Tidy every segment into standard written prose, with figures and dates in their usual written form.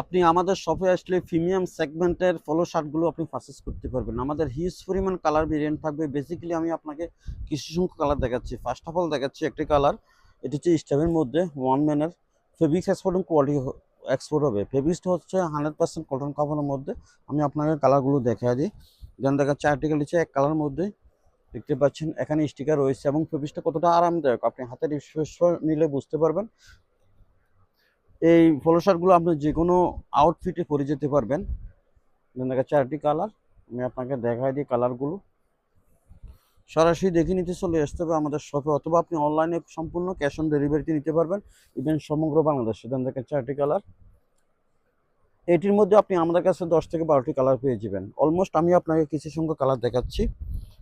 আপনি আমাদের শপে আসলে প্রিমিয়াম সেগমেন্টের পলো শার্টগুলো আপনি পারচেজ করতে পারবেন। আমাদের হিউজ পরিমাণ কালার ভেরিয়েন্ট থাকবে। বেসিক্যালি আমি আপনাকে কিছু সংখ্যক কালার দেখাচ্ছি। ফার্স্ট অফ অল দেখাচ্ছি একটি কালার, এটি হচ্ছে স্টাফের মধ্যে ওয়ান ম্যানের ফেব্রিক্স এক্সপোর্ট এবং কোয়ালিটি এক্সপোর্ট হবে। ফেব্রিক্সটা হচ্ছে 100% কটন কাপড়ের মধ্যে। আমি আপনাকে কালারগুলো দেখাই দিই। দেন দেখাচ্ছি আর্টিকেল হচ্ছে এক কালার মধ্যে, দেখতে পাচ্ছেন এখানে স্টিকার রয়েছে এবং ফেব্রিক্সটা কতটা আরামদায়ক আপনি হাতে স্পর্শ নিলে বুঝতে পারবেন। এই পলো শার্টগুলো আপনি যে কোনো আউটফিটে পরে যেতে পারবেন। দেখা চারটি কালার, আমি আপনাকে দেখাই দিই কালারগুলো। সরাসরি দেখে নিতে চলে আসতে হবে আমাদের শপে, অথবা আপনি অনলাইনে সম্পূর্ণ ক্যাশ অন ডেলিভারিতে নিতে পারবেন, ইভেন সমগ্র বাংলাদেশে। দেন দেখেন চারটি কালার, এটির মধ্যে আপনি আমাদের কাছে 10 থেকে 12টি কালার পেয়ে যাবেন। অলমোস্ট আমি আপনাকে কিছু সংখ্যক কালার দেখাচ্ছি।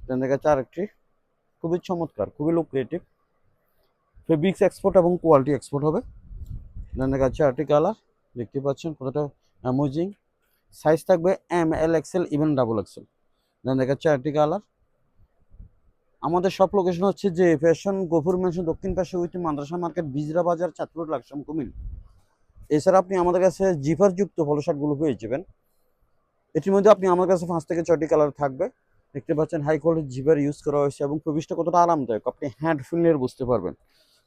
দেন দেখাচ্ছে আরেকটি খুবই চমৎকার, খুবই লুক ক্রিয়েটিভ, ফেব্রিক্স এক্সপোর্ট এবং কোয়ালিটি এক্সপোর্ট হবে। দেন দেখাচ্ছে আরেকটি কালার, দেখতে পাচ্ছেন কতটা অ্যামেজিং। সাইজ থাকবে এম, এল, এক্সেল, ইভেন ডাবল এক্সেল। দেন দেখাচ্ছে আরেকটি কালার। আমাদের সব লোকেশন হচ্ছে যে ফ্যাশন গফুর মেনশন দক্ষিণ পাশে উইথ মাদ্রাসা মার্কেট, বিজরা বাজার, চাঁদপুর, লাকসাম, কুমিল। এছাড়া আপনি আমাদের কাছে জিফার যুক্ত পলো শার্টগুলো পেয়ে যাবেন। এটির মধ্যে আপনি আমার কাছে 5 থেকে 6টি কালার থাকবে। দেখতে পাচ্ছেন হাই কোয়ালিটি জিফার ইউজ করা হয়েছে এবং ফেব্রিকটা কতটা আরামদায়ক আপনি হ্যান্ড ফিল বুঝতে পারবেন।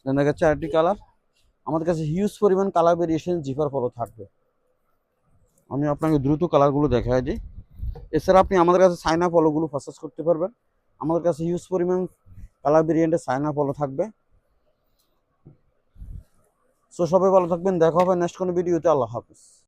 দেন দেখাচ্ছে আরেকটি কালার। আমাদের কাছে হিউজ পরিমাণ কালার ভেরিয়েশন জিফার পলো থাকবে। আমি আপনাকে দ্রুত কালারগুলো দেখাই দিই। এছাড়া আপনি আমাদের কাছে চায়না পলোগুলো পারচেজ করতে পারবেন। আমাদের কাছে হিউজ পরিমাণ কালার ভেরিয়েন্টের চায়না পলো থাকবে। সো সবাই ভালো থাকবেন, দেখা হবে নেক্সট কোনো ভিডিওতে। আল্লাহ হাফিজ।